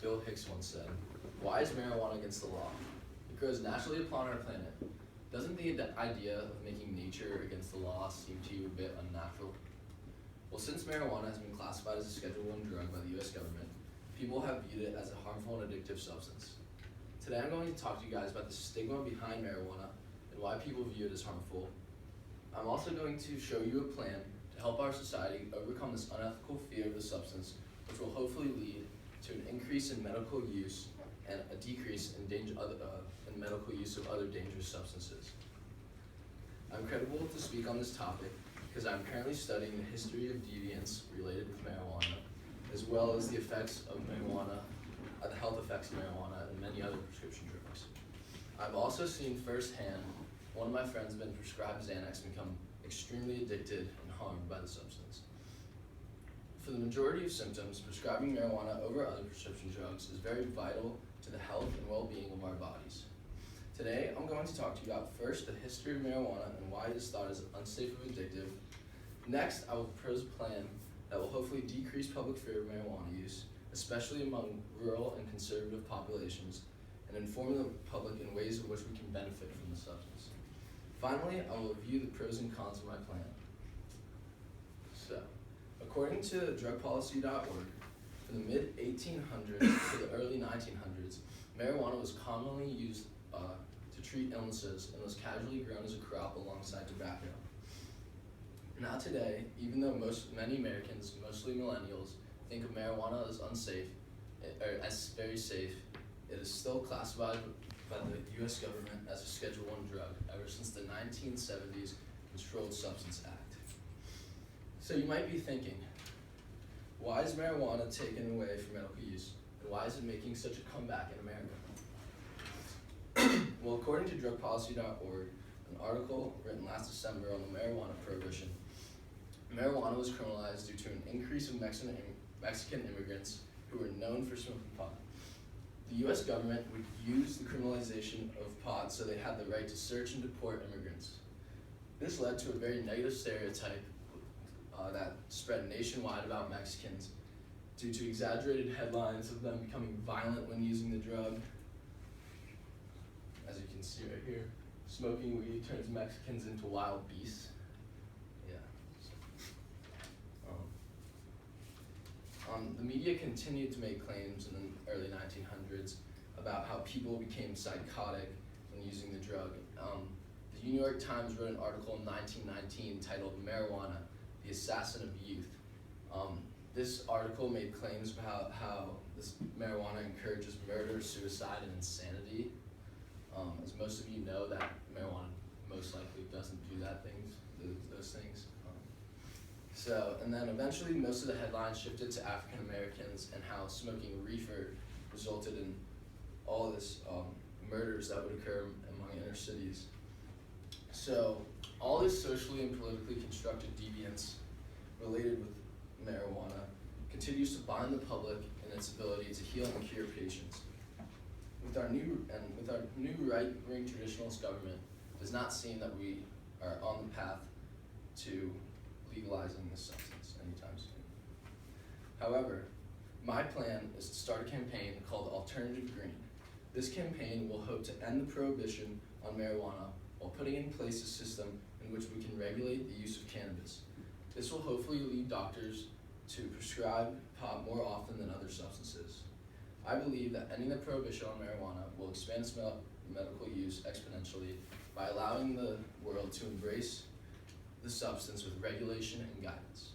Bill Hicks once said, "Why is marijuana against the law? It grows naturally upon our planet. Doesn't the idea of making nature against the law seem to you a bit unnatural?" Well, since marijuana has been classified as a Schedule I drug by the US government, people have viewed it as a harmful and addictive substance. Today I'm going to talk to you guys about the stigma behind marijuana and why people view it as harmful. I'm also going to show you a plan to help our society overcome this unethical fear of the substance, which will hopefully lead to an increase in medical use and a decrease in medical use of other dangerous substances. I'm credible to speak on this topic because I'm currently studying the history of deviance related with marijuana, as well as the effects of marijuana, the health effects of marijuana and many other prescription drugs. I've also seen firsthand one of my friends been prescribed Xanax and become extremely addicted and harmed by the substance. For the majority of symptoms, prescribing marijuana over other prescription drugs is very vital to the health and well-being of our bodies. Today, I'm going to talk to you about first the history of marijuana and why it is thought as unsafe and addictive. Next, I will propose a plan that will hopefully decrease public fear of marijuana use, especially among rural and conservative populations, and inform the public in ways in which we can benefit from the substance. Finally, I will review the pros and cons of my plan. So, according to drugpolicy.org, from the mid-1800s to the early 1900s, marijuana was commonly used to treat illnesses and was casually grown as a crop alongside tobacco. Now today, even though many Americans, mostly millennials, think of marijuana as unsafe, or as very safe, it is still classified by the US government as a Schedule I drug ever since the 1970s Controlled Substance Act. So you might be thinking, why is marijuana taken away from medical use, and why is it making such a comeback in America? Well, according to drugpolicy.org, an article written last December on the marijuana prohibition, marijuana was criminalized due to an increase of Mexican immigrants who were known for smoking pot. The US government would use the criminalization of pot so they had the right to search and deport immigrants. This led to a very negative stereotype that spread nationwide about Mexicans due to exaggerated headlines of them becoming violent when using the drug. As you can see right here, smoking weed turns Mexicans into wild beasts. Yeah. The media continued to make claims in the early 1900s about how people became psychotic when using the drug. The New York Times wrote an article in 1919 titled "Marijuana, the Assassin of Youth." This article made claims about how this marijuana encourages murder, suicide, and insanity. As most of you know, that marijuana most likely doesn't do those things. And then eventually most of the headlines shifted to African Americans and how smoking reefer resulted in all of this murders that would occur among inner cities. So all this socially and politically constructed deviance related with marijuana continues to bind the public in its ability to heal and cure patients. With our new right-wing traditionalist government, it does not seem that we are on the path to legalizing this substance anytime soon. However, my plan is to start a campaign called Alternative Green. This campaign will hope to end the prohibition on marijuana while putting in place a system in which we can regulate the use of cannabis. This will hopefully lead doctors to prescribe pot more often than other substances. I believe that ending the prohibition on marijuana will expand its medical use exponentially by allowing the world to embrace the substance with regulation and guidance.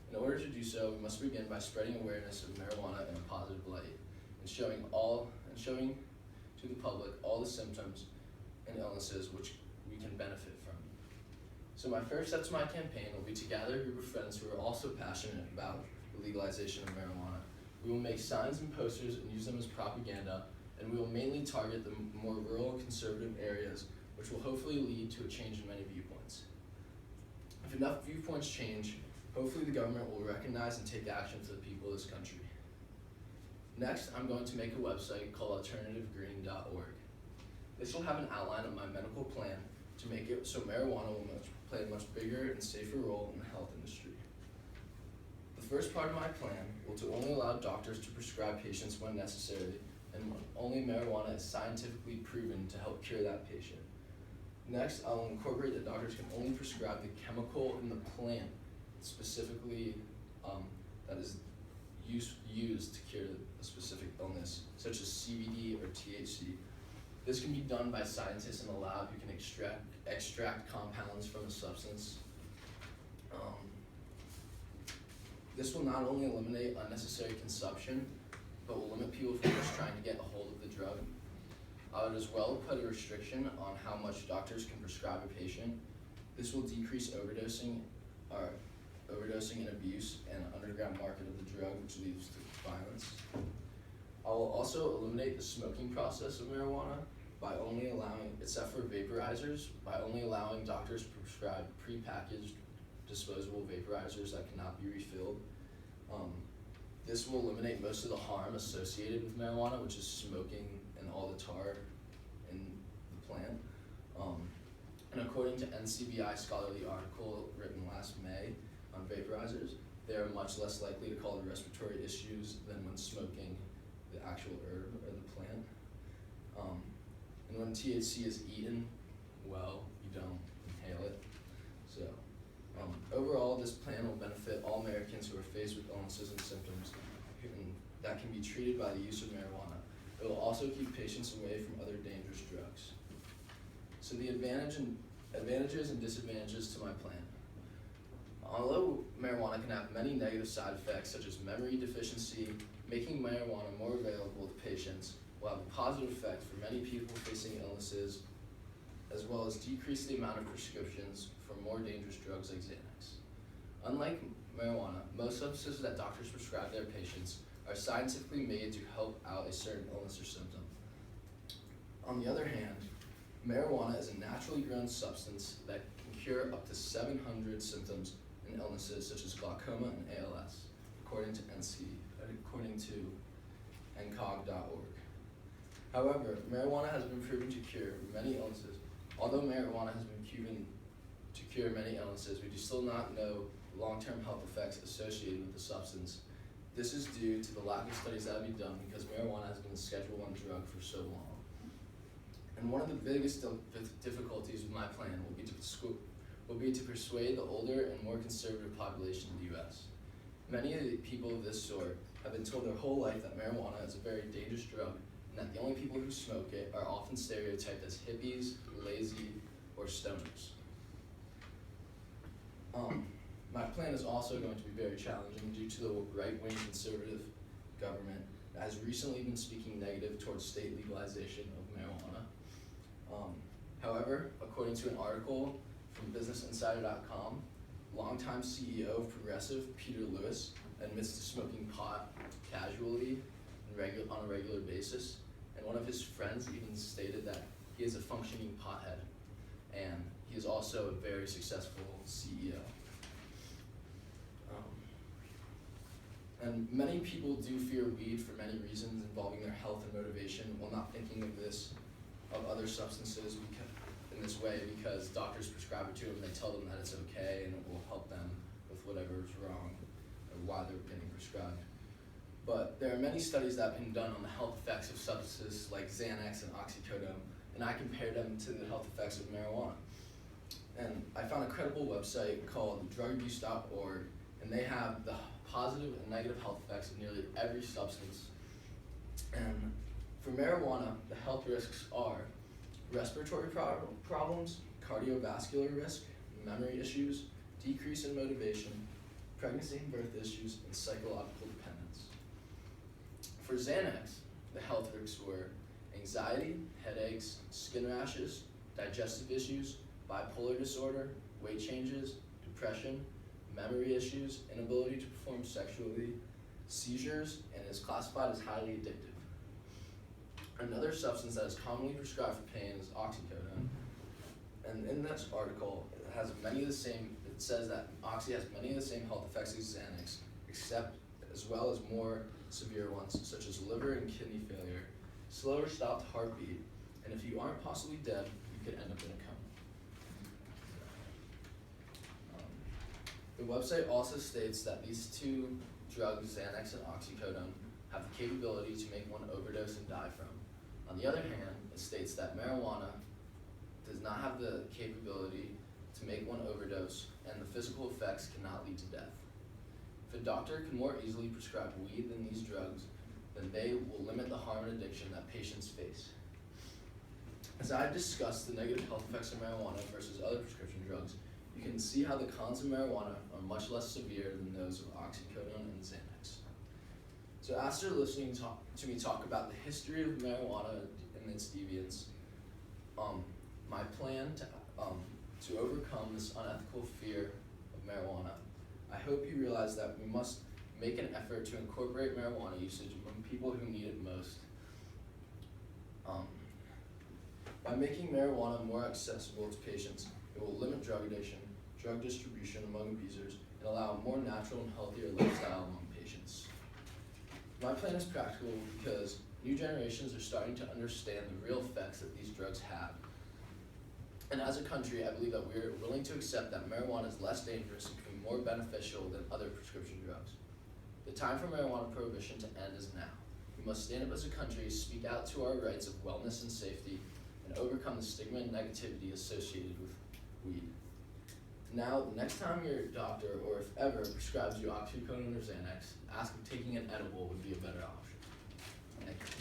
In order to do so, we must begin by spreading awareness of marijuana in a positive light and showing to the public all the symptoms and illnesses which we can benefit from. So my first step to my campaign will be to gather a group of friends who are also passionate about the legalization of marijuana. We will make signs and posters and use them as propaganda, and we will mainly target the more rural conservative areas, which will hopefully lead to a change in many viewpoints. If enough viewpoints change, hopefully the government will recognize and take action for the people of this country. Next, I'm going to make a website called alternativegreen.org. This will have an outline of my medical plan to make it so marijuana will play a much bigger and safer role in the health industry. The first part of my plan will to only allow doctors to prescribe patients when necessary, and when only marijuana is scientifically proven to help cure that patient. Next, I'll incorporate that doctors can only prescribe the chemical in the plant, specifically that is used to cure a specific illness, such as CBD or THC. This can be done by scientists in a lab who can extract compounds from a substance. This will not only eliminate unnecessary consumption, but will limit people from just trying to get a hold of the drug. I would as well put a restriction on how much doctors can prescribe a patient. This will decrease overdosing and abuse and underground market of the drug, which leads to violence. I will also eliminate the smoking process of marijuana by only allowing, except for vaporizers, by only allowing doctors to prescribe prepackaged disposable vaporizers that cannot be refilled. This will eliminate most of the harm associated with marijuana, which is smoking and all the tar in the plant. And according to NCBI scholarly article written last May on vaporizers, they are much less likely to cause respiratory issues than when smoking the actual herb or the plant. And when THC is eaten, well, you don't inhale it. So overall, this plan will benefit all Americans who are faced with illnesses and symptoms that can be treated by the use of marijuana. It will also keep patients away from other dangerous drugs. So the advantages and disadvantages to my plan. Although marijuana can have many negative side effects such as memory deficiency, making marijuana more available to patients will have a positive effect for many people facing illnesses, as well as decrease the amount of prescriptions for more dangerous drugs like Xanax. Unlike marijuana, most substances that doctors prescribe their patients are scientifically made to help out a certain illness or symptom. On the other hand, marijuana is a naturally grown substance that can cure up to 700 symptoms and illnesses such as glaucoma and ALS, according to ncog.org. However, marijuana has been proven to cure many illnesses. Although marijuana has been proven to cure many illnesses, we do still not know long-term health effects associated with the substance. This is due to the lack of studies that have been done because marijuana has been a Schedule I drug for so long. And one of the biggest difficulties with my plan will be to persuade the older and more conservative population in the U.S. Many of the people of this sort have been told their whole life that marijuana is a very dangerous drug and that the only people who smoke it are often stereotyped as hippies, lazy, or stoners. My plan is also going to be very challenging due to the right-wing conservative government that has recently been speaking negative towards state legalization of marijuana. However, according to an article from BusinessInsider.com, longtime CEO of Progressive, Peter Lewis, admits to smoking pot casually on a regular basis, and one of his friends even stated that he is a functioning pothead, and he is also a very successful CEO. And many people do fear weed for many reasons involving their health and motivation, while not thinking of other substances in this way because doctors prescribe it to them and they tell them that it's okay and it will help them with whatever is wrong or why they're getting prescribed. But there are many studies that have been done on the health effects of substances like Xanax and oxycodone, and I compared them to the health effects of marijuana. And I found a credible website called drugabuse.org, and they have the positive and negative health effects of nearly every substance. And for marijuana, the health risks are respiratory problems, cardiovascular risk, memory issues, decrease in motivation, pregnancy and birth issues, and psychological dependence. For Xanax, the health risks were anxiety, headaches, skin rashes, digestive issues, bipolar disorder, weight changes, depression, memory issues, inability to perform sexually, seizures, and is classified as highly addictive. Another substance that is commonly prescribed for pain is oxycodone. And in this article, it says that oxy has many of the same health effects as Xanax, except as well as more severe ones, such as liver and kidney failure, slow or stopped heartbeat, and if you aren't possibly dead, you could end up in a coma. The website also states that these two drugs, Xanax and oxycodone, have the capability to make one overdose and die from. On the other hand, it states that marijuana does not have the capability to make one overdose, and the physical effects cannot lead to death. If a doctor can more easily prescribe weed than these drugs, then they will limit the harm and addiction that patients face. As I've discussed the negative health effects of marijuana versus other prescription drugs, you can see how the cons of marijuana are much less severe than those of oxycodone and Xanax. So after listening to me talk about the history of marijuana and its deviance, my plan to overcome this unethical fear of marijuana, I hope you realize that we must make an effort to incorporate marijuana usage among people who need it most. By making marijuana more accessible to patients, it will limit drug addiction, drug distribution among abusers, and allow a more natural and healthier lifestyle among patients. My plan is practical because new generations are starting to understand the real effects that these drugs have. And as a country, I believe that we are willing to accept that marijuana is less dangerous and can be more beneficial than other prescription drugs. The time for marijuana prohibition to end is now. We must stand up as a country, speak out to our rights of wellness and safety, and overcome the stigma and negativity associated with weed. Now, the next time your doctor, or if ever, prescribes you oxycodone or Xanax, ask if taking an edible would be a better option. Thank you.